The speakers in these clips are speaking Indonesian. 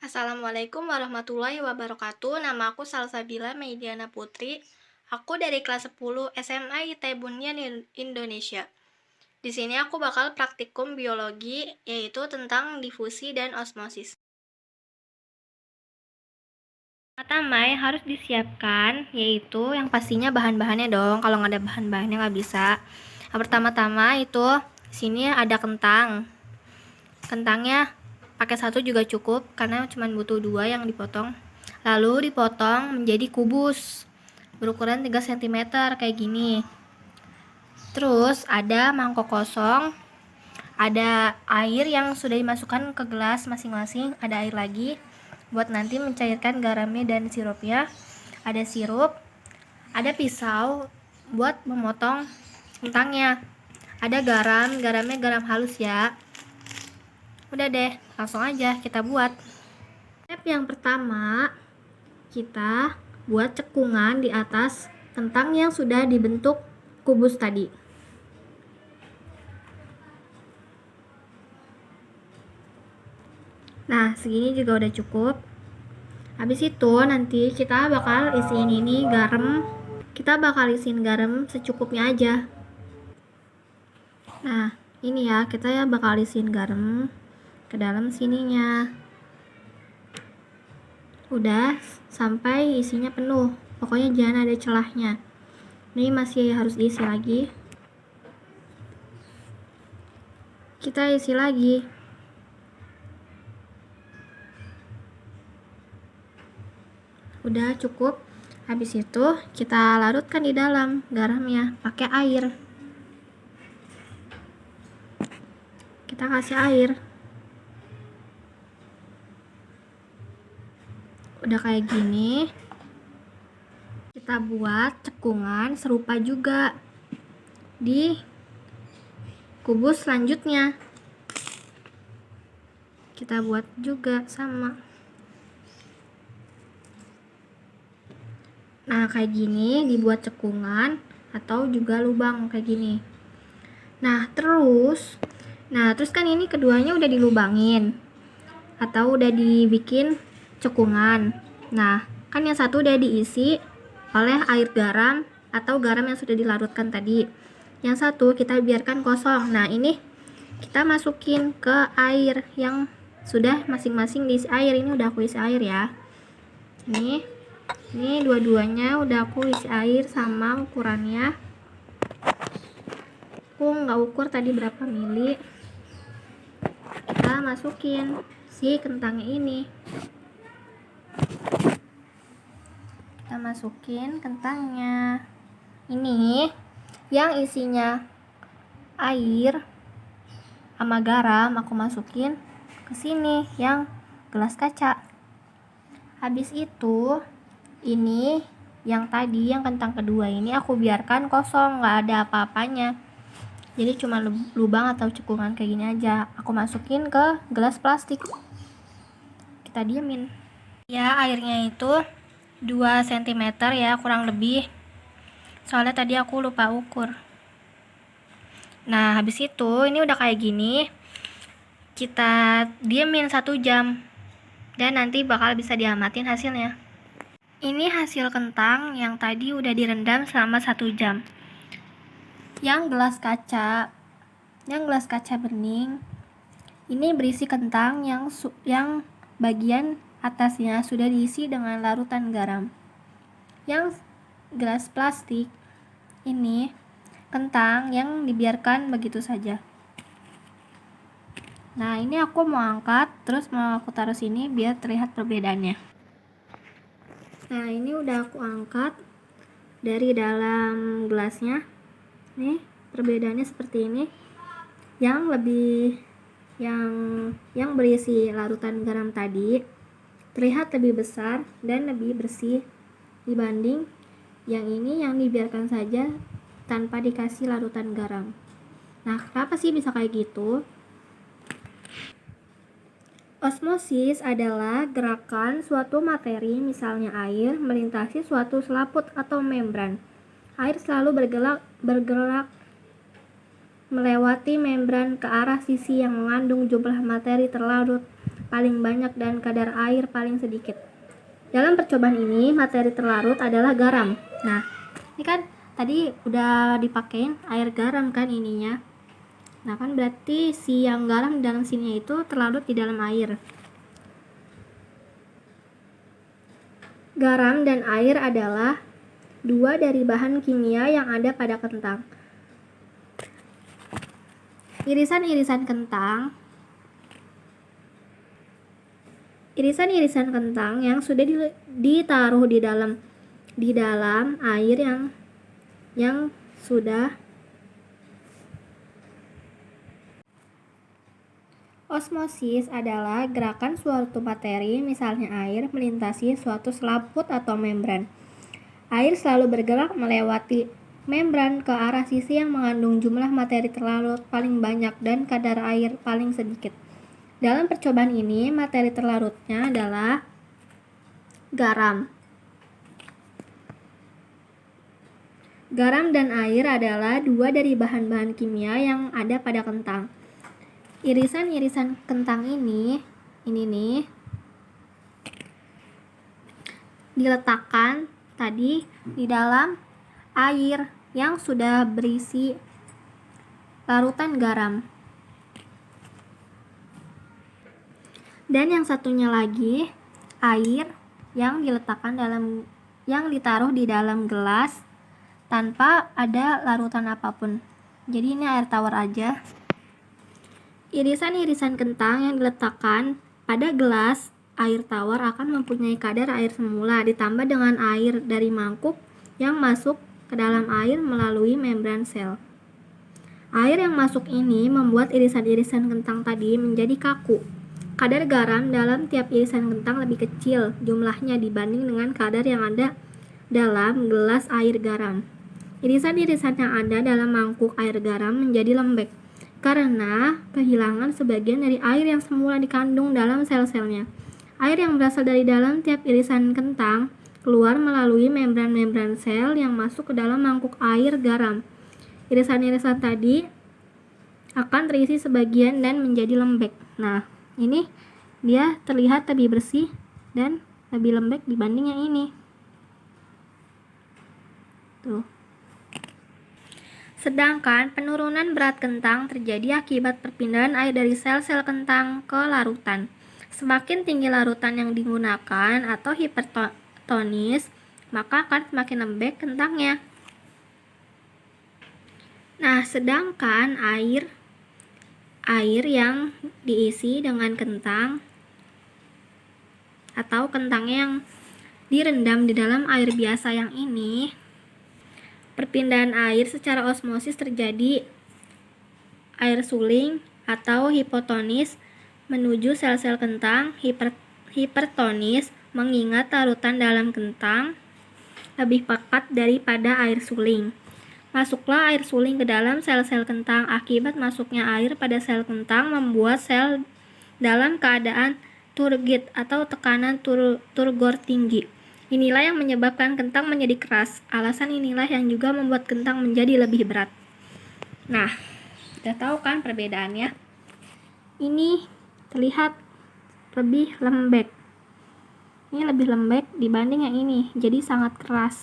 Assalamualaikum warahmatullahi wabarakatuh. Nama aku Salsabila Meidiana Putri. Aku dari kelas 10 SMA IT Bunian Indonesia. Di sini aku bakal praktikum biologi, yaitu tentang difusi dan osmosis. Pertama yang harus disiapkan, yaitu yang pastinya bahan-bahannya dong. Kalau nggak ada bahan-bahannya nggak bisa. Yang pertama-tama itu, sini ada kentang. Kentangnya pakai satu juga cukup karena cuma butuh 2 yang dipotong. Lalu dipotong menjadi kubus berukuran 3 cm kayak gini. Terus ada mangkok kosong, ada air yang sudah dimasukkan ke gelas masing-masing, ada air lagi buat nanti mencairkan garamnya dan sirupnya. Ada sirup, ada pisau buat memotong kentangnya. Ada garamnya garam halus ya. Udah deh, langsung aja kita buat. Step yang pertama, kita buat cekungan di atas kentang yang sudah dibentuk kubus tadi. Nah, segini juga udah cukup. Habis itu nanti kita bakal isiin ini garam. Kita bakal isiin garam secukupnya aja. Nah, ini ya, kita ya bakal isiin garam ke dalam sininya. Udah sampai isinya penuh. Pokoknya jangan ada celahnya. Ini masih harus diisi lagi. Kita isi lagi. Udah cukup. Habis itu kita larutkan di dalam garamnya pakai air. Kita kasih air. Udah kayak gini. Kita buat cekungan serupa juga di kubus selanjutnya. Kita buat juga sama. Nah, kayak gini dibuat cekungan atau juga lubang kayak gini. Nah, terus kan ini keduanya udah dilubangin atau udah dibikin cekungan. Nah, kan yang satu udah diisi oleh air garam atau garam yang sudah dilarutkan tadi. Yang satu kita biarkan kosong. Nah, ini kita masukin ke air yang sudah masing-masing diisi air. Ini udah aku isi air ya. Ini dua-duanya udah aku isi air sama ukurannya. Aku nggak ukur tadi berapa mili. Kita masukin si kentangnya ini. Kita masukin kentangnya. Ini yang isinya air sama garam aku masukin ke sini yang gelas kaca. Habis itu ini yang tadi yang kentang kedua ini aku biarkan kosong, nggak ada apa-apanya. Jadi cuma lubang atau cekungan kayak gini aja. Aku masukin ke gelas plastik. Kita diemin. Ya, airnya itu 2 cm ya, kurang lebih. Soalnya tadi aku lupa ukur. Nah, habis itu ini udah kayak gini. Kita diemin 1 jam. Dan nanti bakal bisa diamatin hasilnya. Ini hasil kentang yang tadi udah direndam selama 1 jam. Yang gelas kaca bening ini berisi kentang yang bagian atasnya sudah diisi dengan larutan garam. Yang gelas plastik ini kentang yang dibiarkan begitu saja. Nah, ini aku mau angkat terus mau aku taruh sini biar terlihat perbedaannya. Nah, ini udah aku angkat dari dalam gelasnya. Nih, perbedaannya seperti ini. Yang berisi larutan garam tadi terlihat lebih besar dan lebih bersih dibanding yang ini yang dibiarkan saja tanpa dikasih larutan garam. Nah, kenapa sih bisa kayak gitu? Osmosis adalah gerakan suatu materi, misalnya air, melintasi suatu selaput atau membran. Air selalu bergerak melewati membran ke arah sisi yang mengandung jumlah materi terlarut paling banyak dan kadar air paling sedikit. Dalam percobaan ini, materi terlarut adalah garam. Nah, ini kan tadi udah dipakein air garam kan ininya. Nah, kan berarti si yang garam di dalam sini itu terlarut di dalam air. Garam dan air adalah dua dari bahan kimia yang ada pada kentang. Irisan-irisan kentang yang sudah ditaruh di dalam air yang sudah osmosis adalah gerakan suatu materi, misalnya air, melintasi suatu selaput atau membran. Air selalu bergerak melewati membran ke arah sisi yang mengandung jumlah materi terlarut paling banyak dan kadar air paling sedikit. Dalam percobaan ini, materi terlarutnya adalah garam. Garam dan air adalah dua dari bahan-bahan kimia yang ada pada kentang. Irisan-irisan kentang ini nih diletakkan tadi di dalam air yang sudah berisi larutan garam. Dan yang satunya lagi air yang ditaruh di dalam gelas tanpa ada larutan apapun. Jadi ini air tawar aja. Irisan-irisan kentang yang diletakkan pada gelas air tawar akan mempunyai kadar air semula ditambah dengan air dari mangkuk yang masuk ke dalam air melalui membran sel. Air yang masuk ini membuat irisan-irisan kentang tadi menjadi kaku. Kadar garam dalam tiap irisan kentang lebih kecil jumlahnya dibanding dengan kadar yang ada dalam gelas air garam. Irisan-irisan yang ada dalam mangkuk air garam menjadi lembek karena kehilangan sebagian dari air yang semula dikandung dalam sel-selnya. Air yang berasal dari dalam tiap irisan kentang keluar melalui membran-membran sel yang masuk ke dalam mangkuk air garam. Irisan-irisan tadi akan terisi sebagian dan menjadi lembek. Nah, ini dia terlihat lebih bersih dan lebih lembek dibanding yang ini. Tuh. Sedangkan penurunan berat kentang terjadi akibat perpindahan air dari sel-sel kentang ke larutan. Semakin tinggi larutan yang digunakan atau hipertonis, maka akan semakin lembek kentangnya. Nah, sedangkan air yang diisi dengan kentang atau kentang yang direndam di dalam air biasa yang ini, perpindahan air secara osmosis terjadi air suling atau hipotonis menuju sel-sel kentang. Hipertonis mengingat larutan dalam kentang lebih pekat daripada air suling. Masuklah air suling ke dalam sel-sel kentang. Akibat masuknya air pada sel kentang membuat sel dalam keadaan turgid atau tekanan turgor tinggi. Inilah yang menyebabkan kentang menjadi keras. Alasan inilah yang juga membuat kentang menjadi lebih berat. Nah, sudah tahu kan perbedaannya? Ini terlihat lebih lembek. Ini lebih lembek dibanding yang ini, jadi sangat keras.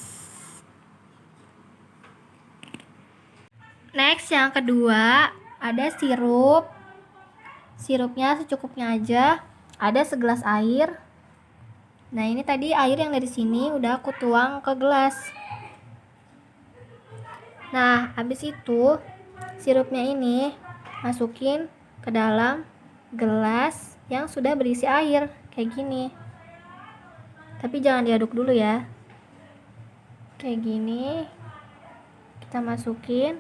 Next, yang kedua, ada sirup. Sirupnya secukupnya aja. Ada segelas air. Nah, ini tadi air yang dari sini udah aku tuang ke gelas. Nah, habis itu sirupnya ini masukin ke dalam gelas yang sudah berisi air kayak gini. Tapi jangan diaduk dulu ya. Kayak gini. Kita masukin.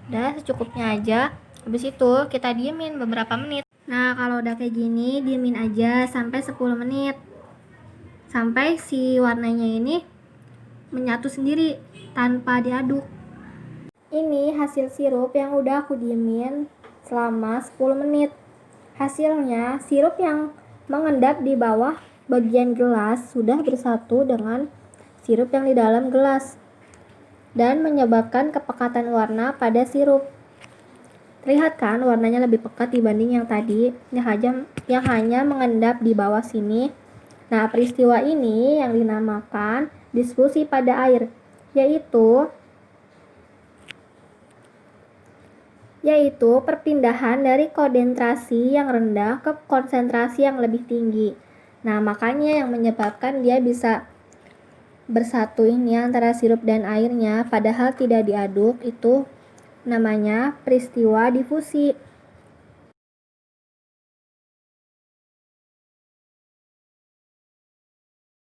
Udah secukupnya aja. Habis itu kita diemin beberapa menit. Nah, kalau udah kayak gini, diemin aja sampai 10 menit. Sampai si warnanya ini menyatu sendiri tanpa diaduk. Ini hasil sirup yang udah aku diemin selama 10 menit. Hasilnya, sirup yang mengendap di bawah bagian gelas sudah bersatu dengan sirup yang di dalam gelas dan menyebabkan kepekatan warna pada sirup. Terlihat kan warnanya lebih pekat dibanding yang tadi yang hanya mengendap di bawah sini. Nah, peristiwa ini yang dinamakan diffusi pada air, yaitu perpindahan dari konsentrasi yang rendah ke konsentrasi yang lebih tinggi. Nah, makanya yang menyebabkan dia bisa bersatu ini antara sirup dan airnya padahal tidak diaduk, itu namanya peristiwa difusi.